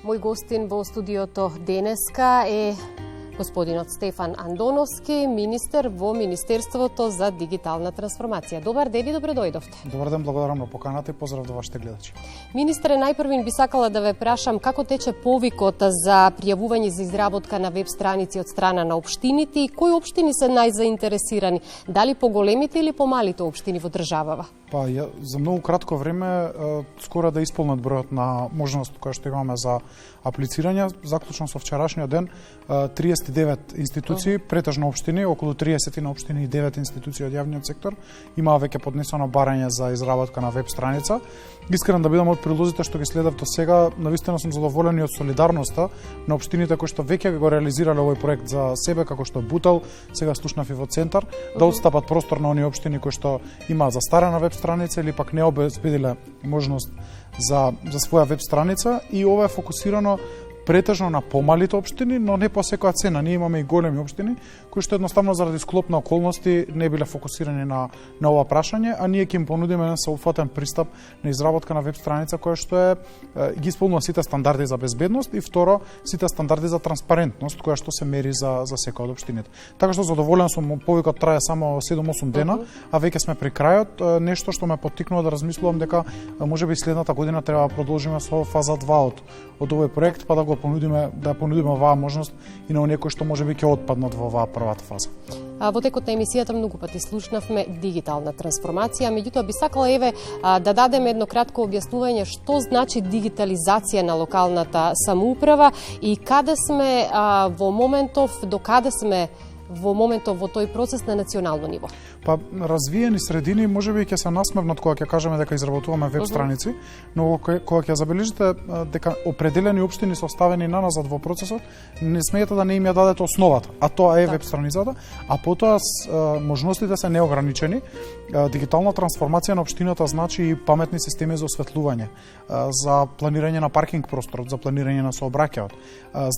Мој гостин во студиото денеска е господинот Стефан Андоновски, министер во Министерството за дигитална трансформација. Добар ден и добре дојдовте. Добар ден, благодарам на поканата и поздрав до вашите гледачи. Министре, најпрвин би сакала да ве прашам како тече повикот за пријавување за изработка на веб страници од страна на општините и кои општини се најзаинтересирани? Дали поголемите или помалите општини во државава? За многу кратко време скоро да исполнат бројот на можност која што имаме за аплицирање. Заклучно со вчерашниот ден 39 институции, претежно општини, околу 30 на општини и 9 институции од јавниот сектор имаа веќе поднесено барање за изработка на веб страница. Искрен да бидам од прилозите што ги следев до сега, навистина сум задоволен и од солидарноста на општините кои што веќе го реализирале овој проект за себе, како што Бутал, сега слушнав и во Центар, да отстапат простор на оние општини кои што имаат застарена веб страница или пак не обезбедиле можност за своја веб страница, и ова е фокусирано претежно на помалите општини, но не по секоја цена. Ние имаме и големи општини кои што едноставно заради склоп на околности не биле фокусирани на ова прашање, а ние ќе им понудиме еден сеопфатен пристап на изработка на веб страница која што ги исполнува сите стандарди за безбедност и второ сите стандарди за транспарентност која што се мери за секоја од општините. Така што задоволен сум, повикот трае само 7-8 дена, а веќе сме при крајот, нешто што ме поттикнува да размислувам дека можеби следната година треба да продолжиме со фаза 2 од овој проект, па да понудиме оваа можност и на оние кои што можеби ќе отпаднат во оваа првата фаза. Во текот на емисијата многу пати слушнавме дигитална трансформација, меѓутоа би сакала да дадеме едно кратко објаснување што значи дигитализација на локалната самоуправа и каде сме во моментов, до каде сме во моментов во тој процес на национално ниво? Развиени средини можеби ќе се насмевнат кога ќе кажеме дека изработуваме веб страници, но кога ќе забележите дека определени општини се оставени наназад во процесот, не смеете да не им ја дадете основата, а тоа е веб страницата, а потоа можностите се неограничени. Дигитална трансформација на општината значи и паметни системи за осветлување, за планирање на паркинг просторот, за планирање на сообраќајот,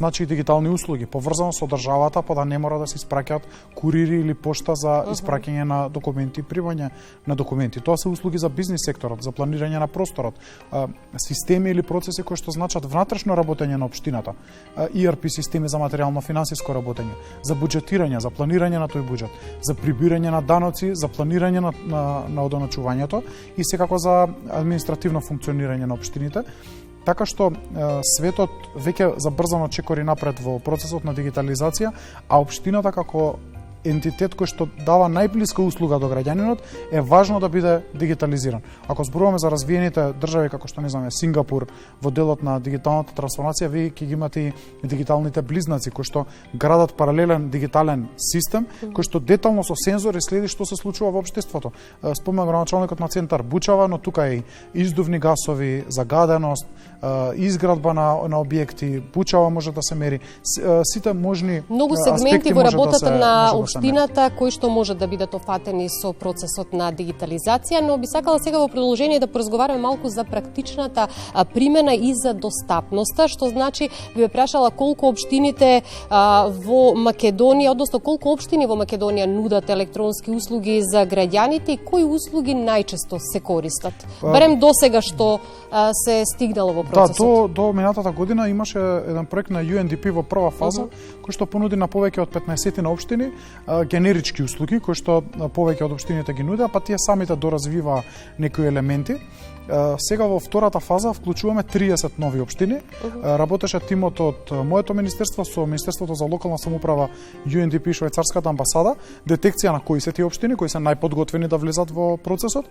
значи и дигитални услуги, поврзано со државата, па да не мора да се испраќаат курири или пошта за испраќање на документи, примање на документи. Тоа се услуги за бизнис секторот, за планирање на просторот, системи или процеси кои што значат внатрешно работење на општината, ERP системи за материјално-финансиско работење, за буџетирање, за планирање на тој буџет, за прибирање на даноци, за планирање на одоначувањето и секако за административно функционирање на општините. Така што светот веќе забрзано чекори напред во процесот на дигитализација, а општината како ентитет кој што дава најблиска услуга до граѓанинот е важно да биде дигитализиран. Ако зборуваме за развиените држави како што не знаме Сингапур во делот на дигиталната трансформација, вие ќе ги имате и дигиталните близнаци кои што градат паралелен дигитален систем кој што детално со сензори следи што се случува во општеството. Спомнам градоначалникот на Центар Бучава, но тука е и издувни гасови, загаденост, изградба на објекти, Бучава може да се мери, сите можни многу сегменти во работата на општината кои што може да бидат офатени со процесот на дигитализација, но би сакала сега во продолжение да поразговараме малку за практичната примена и за достапноста, што значи би ве прашала колку општините во Македонија, односно колку општини во Македонија нудат електронски услуги за граѓаните и кои услуги најчесто се користат. Барем досега што се стигнало во процесот. До минатата година имаше еден проект на UNDP во прва фаза кој што понуди на повеќе од 15 на општини генерички услуги кои што повеќе од општините ги нудеа, па тие самите доразвиваа некои елементи. Сега во втората фаза вклучуваме 30 нови општини. Работеше тимот од моето министерство со Министерството за локална самоуправа, UNDP, швајцарската амбасада, детекција на кои се тие општини кои се најподготвени да влезат во процесот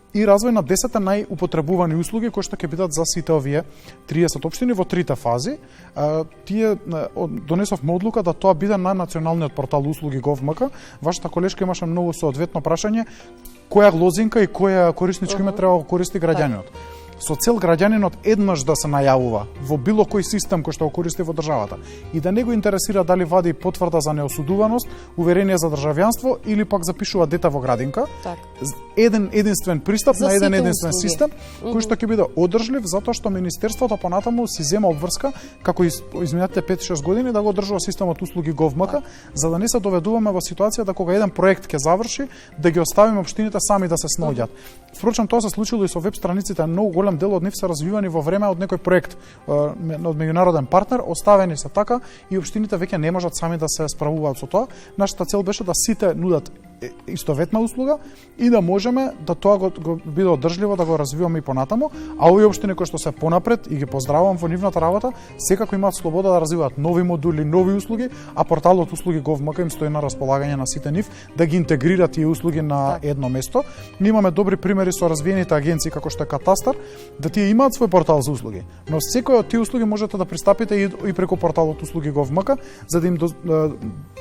и развој на 10 најупотребувани услуги кои што ќе бидат за сите овие 30 општини во трите фази. Тие донесовме одлука да тоа биде на националниот портал услуги Gov.mk. Вашата колешка имаше многу соодветно прашање која лозинка и која корисничко име треба да користи граѓанинот. Со цел граѓанинот еднаш да се најавува во било кој систем кој што го користи во државата и да не го интересира дали вади потврда за неосудуваност, уверение за државјанство или пак запишува дете во градинка. Единствен пристап на единствен систем кој што ќе биде одржлив, затоа што министерството понатаму си зема обврска како изминатите 5-6 години да го одржува системот услуги Gov.mk, за да не се доведуваме во ситуација да кога еден проект ќе заврши, да ги оставиме општините сами да се снаоѓаат. Впрочем, тоа се случило и со веб страниците, многу голем дел од нив се развивани во време од некој проект од меѓународен партнер, оставени се така и општините веќе не можат сами да се справуваат со тоа. Нашата цел беше да сите нудат истоветна услуга и да можеме да тоа го биде одржливо, да го развиваме и понатаму, а овие општини кои што се понапред и ги поздравувам во нивната работа, секако имаат слобода да развиваат нови модули, нови услуги, а порталот услуги Gov.mk им стои на располагање на сите нив да ги интегрираат тие услуги на едно место. Ние имаме добри примери со развиените агенции како што е Катастар, да тие имаат свој портал за услуги, но секој од тие услуги можете да пристапите и преку порталот услуги Gov.mk, за да им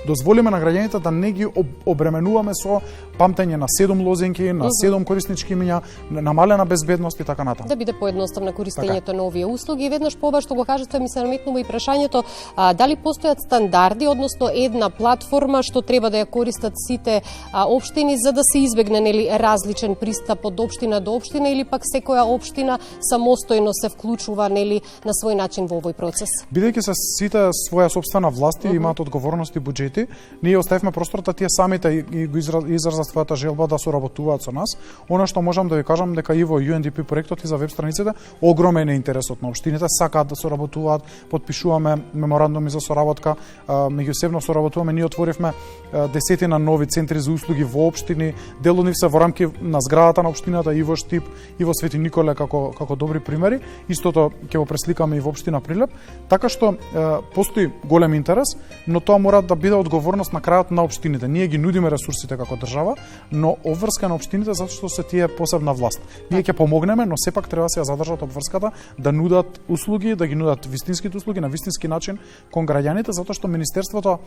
дозволиме на граѓаните да не ги обременуваме со памтење на 7 лозинки, на 7 кориснички имиња, намалена безбедност и така натаму. Да биде поедноставно користењето на овие услуги. И веднаш по ова што го кажете, ми се наметнува и прашањето дали постојат стандарди, односно една платформа што треба да ја користат сите општини за да се избегне различен пристап од општина до општина, или пак секоја општина самостојно се вклучува на свој начин во овој процес. Бидејќи се сите своја сопствена власт и имаат одговорности и буџети, ние оставивме простор да тие самите и го изразат својата желба да соработуваат со нас. Она што можам да ви кажам дека и во UNDP проектот и за веб страниците огромен е интересот на општините, сакаат да соработуваат, потпишуваме меморандуми за соработка, меѓусебно соработуваме, ние отворивме десетина нови центри за услуги во општини, дел од нив се во рамки на зградата на општината и во Штип и во Свети Николе како добри примери. Истото ќе го пресликаме и во општина Прилеп, така што постои голем интерес, но тоа мора да биде одговорност на крајот на општините. Ние ги нудиме ресурсите како држава, но обврска на општините затоа што се тие посебна власт. Ние ќе помогнеме, но сепак треба да се ја задржат обврската да нудат услуги, да ги нудат вистинските услуги на вистински начин кон граѓаните, затоа што министерството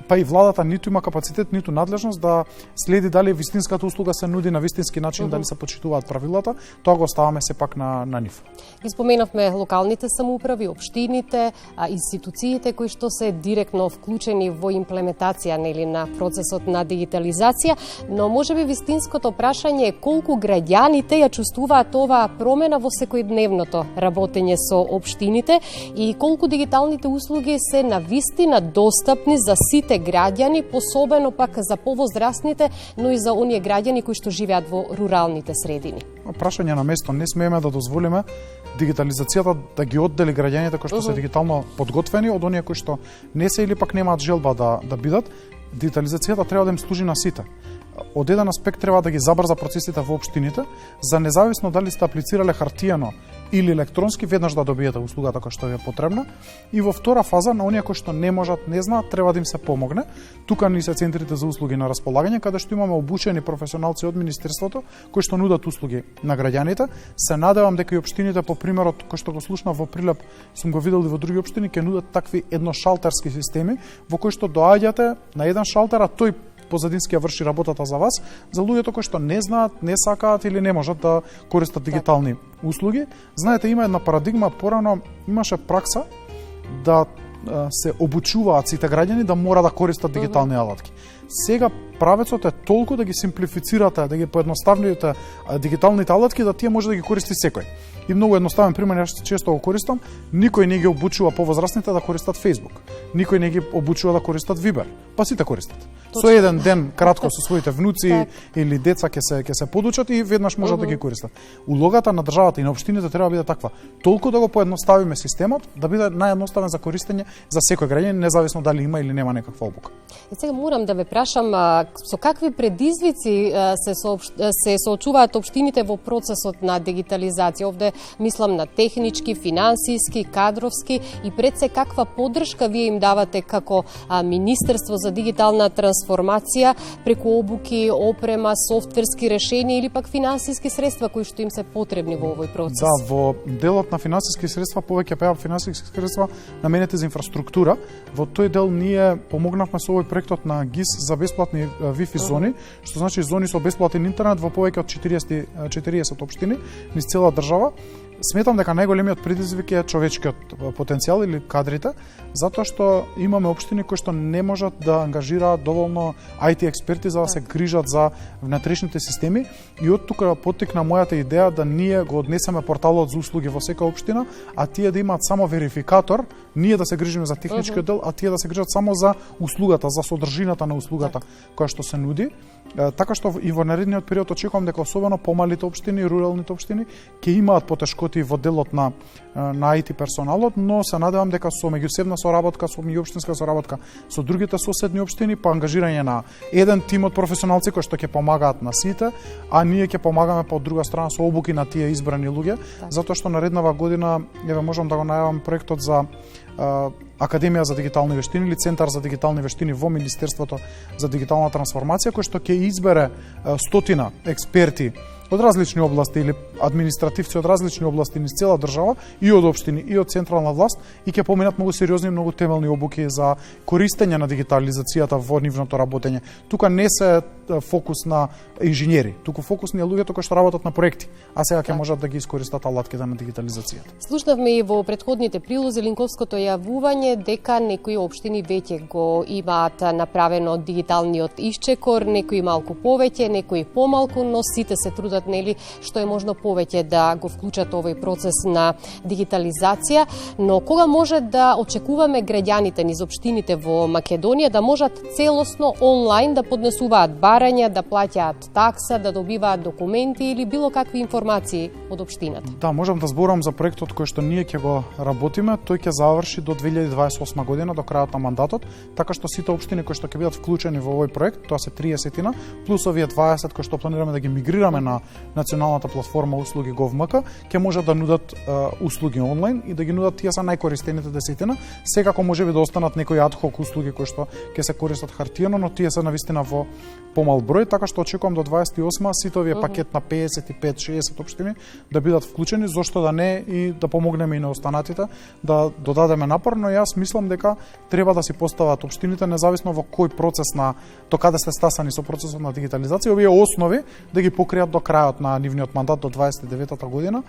па и владата ниту има капацитет, ниту надлежност да следи дали вистинската услуга се нуди на вистински начин, дали се почитуваат правилата, тоа го оставаме сепак на нив. Ги споменавме локалните самоуправи, општините, институциите кои што се директно вклучени во имплементација на процесот на дигитализација, но можеби вистинското прашање е колку граѓаните ја чувствуваат оваа промена во секојдневното работење со општините и колку дигиталните услуги се навистина достапни за сите граѓани, посебно пак за повозрастните, но и за оние граѓани кои што живеат во руралните средини. Прашање на место, не смееме да дозволиме дигитализацијата да ги оддели граѓаните кои што се дигитално подготвени од оние кои што не се или пак немаат желба да бидат. Дигитализацијата треба да им служи на сите. Од еден аспект треба да ги забрза процесите во општините, за независно дали сте аплицирале хартијано или електронски, веднаш да добиете услугата која што ви е потребна. И во втора фаза, на оние кои што не можат, не знаат, треба да им се помогне. Тука ни се центрите за услуги на располагање, каде што имаме обучени професионалци од Министерството, кои што нудат услуги на граѓаните. Се надевам дека и општините, по примерот кој што го слушнав во Прилеп, сум го видел и во други општини, ќе нудат такви едношалтерски системи, во кои што доаѓате на еден шалтер, а тој позадински ја врши работата за вас, за луѓето кои што не знаат, не сакаат или не можат да користат дигитални услуги. Знаете, има една парадигма, порано имаше пракса да се обучуваат сите граѓани да мора да користат дигитални алатки. Сега правецот е толку да ги симплифицирате, да ги поедноставните дигиталните алатки, да тие може да ги користи секој. И многу едноставен пример, јас често го користам, никој не ги обучува повозрастните да користат Facebook. Никој не ги обучува да користат Viber, па сите користат. Со еден ден кратко со своите внуци или деца ќе се подучат и веднаш можат да ги користат. Улогата на државата и на општините треба да биде таква. Толку да го поедноставиме системот, да биде наједноставен за користење за секој граѓанин, независно дали има или нема некаква обука. Сега морам да ве прашам со какви предизвици се соочуваат општините во процесот на дигитализација. Овде мислам на технички, финансиски, кадровски и пред се каква поддршка вие им давате како Министерство за дигитална трансформација преку обуки, опрема, софтверски решенија или пак финансиски средства кои што им се потребни во овој процес? Да, во делот на финансиски средства повеќе пеа финансиски средства наменети за инфраструктура. Во тој дел ние помогнавме со овој проектот на ГИС за бесплатни Wi-Fi зони, што значи зони со бесплатен интернет во повеќе од 40 општини низ цела држава. Сметам дека најголемиот предизвик е човечкиот потенцијал или кадрите, затоа што имаме општини кои што не можат да ангажираат доволно IT експерти за да се грижат за внатрешните системи, и од тука поттекна мојата идеја да ние го однесеме порталот за услуги во секоја општина, а тие да имаат само верификатор ние да се грижиме за техничкиот дел, а тие да се грижат само за услугата, за содржината на услугата која што се нуди. Така што и во наредниот период очекувам дека особено помалите општини, руралните општини ќе имаат потешкоти во делот на IT персоналот, но се надевам дека со меѓусебна соработка, со меѓуопштинска соработка со другите соседни општини, па ангажирање на еден тим од професионалци кои што ќе помагаат на сите, а ние ќе помагаме по друга страна со обуки на тие избрани луѓе, затоа што нареднава година еве можам да го најавам проектот за Академија за дигитални вештини или Центар за дигитални вештини во Министерството за дигитална трансформација, кој што ќе избере 100 експерти од различни области или административци од различни области низ цела држава и од општини и од централна власт и ќе поминат многу сериозни и многу темелни обуки за користење на дигитализацијата во нивното работење. Тука не се фокус на инженери, туку фокус на луѓето кои што работат на проекти, а сега ќе можат да ги искористат алатките на дигитализацијата. Слушнавме и во претходните прилози линковското јавување дека некои општини веќе го имаат направено дигиталниот исчекор, некои малку повеќе, некои помалку, но сите се трудат нели што е можно повеќе да го вклучат овој процес на дигитализација, но кога може да очекуваме граѓаните низ општините во Македонија да можат целосно онлайн да поднесуваат барања, да плаќаат такса, да добиваат документи или било какви информации од општината? Да, можам да зборам за проектот кој што ние ќе го работиме, тој ќе заврши до 2028 година, до крајот на мандатот, така што сите општини кои што ќе бидат вклучени во овој проект, тоа се 30-тина, плюс овие 20 кои што планираме да ги мигрираме на националната платформа услуги GovMK, ќе можат да нудат услуги онлайн и да ги нудат тие са најкористените 10-тина. Секако можеби да останат некои адхок услуги кои што ќе се користат хартијано, но тие се навистина во помал број, така што очекувам до 28 сите овие пакет на 55-60 општини да бидат вклучени, зошто да не и да помогнеме и на останатите да додадеме напор, но јас мислам дека треба да си постават општините независно во кој процес на до каде сте стасани со процесот на дигитализација, овие основи да ги покријат до крајот на нивниот мандат до 29-та година.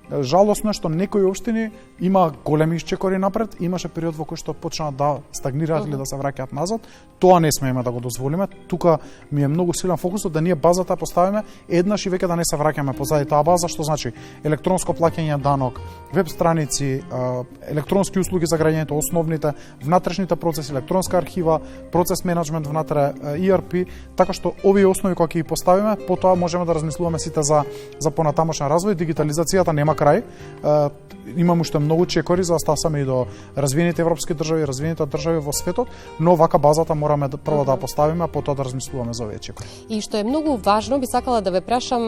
Жалосно е што некои општини има големи исчекори напред, имаше период во кој што почнаа да стагнираат или да се враќаат назад. Тоа не смееме да го дозволиме. Тука ми е многу силен фокусот да ние базата поставиме еднаш и веќе да не се враќаме позади таа база, што значи електронско плаќање данок, веб страници, електронски услуги за граѓаните, основните, внатрешните процеси, електронска архива, процес менеджмент внатре, ERP, така што овие основи кога ќе ги поставиме, потоа можеме да размислуваме сите за понатамошен развој. Дигитализацијата нема крај. Имам уште многу чекори за да стасаме и до развиените европски држави, развиените држави во светот, но вака базата мораме прво да поставиме, а потоа да размислуваме за овие чекори. И што е многу важно, би сакала да ве прашам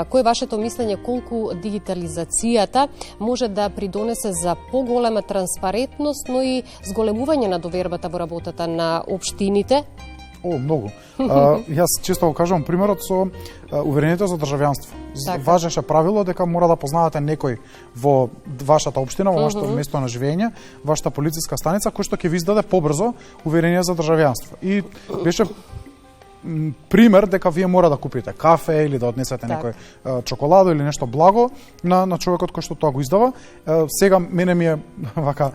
кој е вашето мислење колку дигитализацијата може да придонесе за поголема транспарентност, но и зголемување на довербата во работата на општините? Многу. Јас често го кажувам примерот со уверението за државјанство. Важеше правило дека мора да познавате некој во вашата општина, во вашето место на живење, вашата полициска станица, кој што ќе ви издаде побрзо уверение за државјанство. И беше пример дека вие мора да купите кафе или да однесете некој чоколадо или нешто благо на човекот кој што тоа го издава. Сега мене ми е вака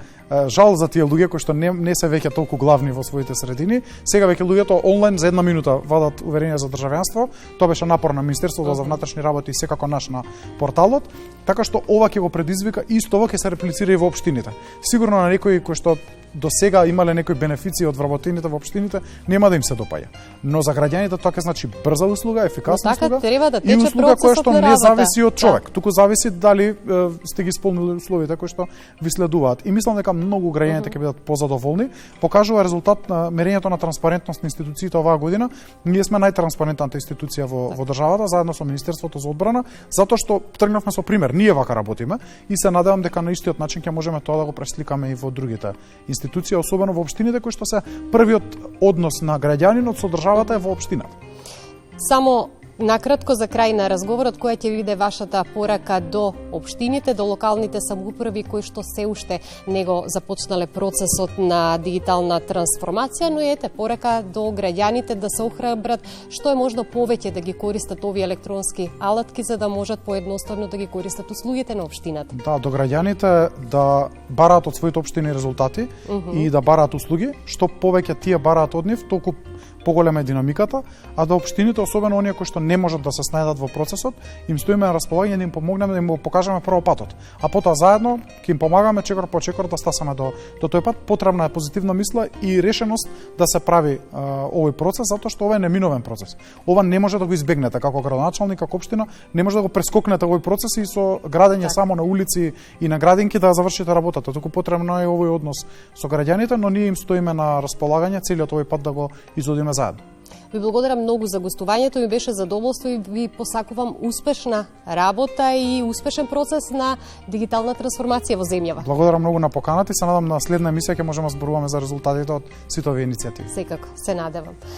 жал за тие луѓе кои што не се веќе толку главни во своите средини. Сега веќе луѓето онлайн за 1 минута вадат уверение за државјанство. Тоа беше напор на Министерството за внатрешни работи и секако наш на порталот, така што ова ќе го предизвика и исто ова ќе се реплицира и во општините. Сигурно на некои кои што до сега имале некои бенефиции од вработените во општините, нема да им се допаѓа. Но за граѓаните тоа ќе значи брза услуга, ефикасна услуга и услуга која што не зависи од човек, туку зависи дали сте ги исполнили условите кои што ви следуваат. И мислам дека многу граѓаните ќе бидат позадоволни. Покажува резултат на мерењето на транспарентност на институциите оваа година. Ние сме најтранспарентната институција во државата, заедно со Министерството за одбрана, затоа што тргнавме со пример. Ние вака работиме и се надевам дека на истиот начин ќе можеме тоа да го пресликаме и во другите институции, особено во општините кои што се првиот однос на граѓанинот со државата е во општината. Само накратко за крај на разговорот, која ќе биде вашата порака до општините, до локалните самоуправи кои што се уште не го започнале процесот на дигитална трансформација, но ете порака до граѓаните да се охрабрат што е можно повеќе да ги користат овие електронски алатки за да можат поедноставно да ги користат услугите на општината. Да, до граѓаните да бараат од своите општини резултати и да бараат услуги, што повеќе тие бараат од нив, толку поголема е динамиката, а да општините, особено оние кои што не можат да се снајдат во процесот, им стоиме на располагање да им помогнеме, да им го покажеме прво патот. А потоа заедно ќе им помагаме чекор по чекор да стасаме до тој пат. Потребна е позитивна мисла и решеност да се прави овој процес, затоа што ова е неминовен процес. Ова не може да го избегнете како градоначалник, како општина, не може да го прескокнете овој процес и со градење само на улици и на градинки да завршите работата. Туку потребно е овој однос со граѓаните, но ние им стоиме на располагање целиот овој пат да го изодиме заедно. Ви благодарам многу за гостувањето, ми беше задоволство и ви посакувам успешна работа и успешен процес на дигитална трансформација во земјава. Благодарам многу на поканата и се надам на следна емисија ќе можеме да зборуваме за резултатите од сите овие иницијативи. Секако, се надевам.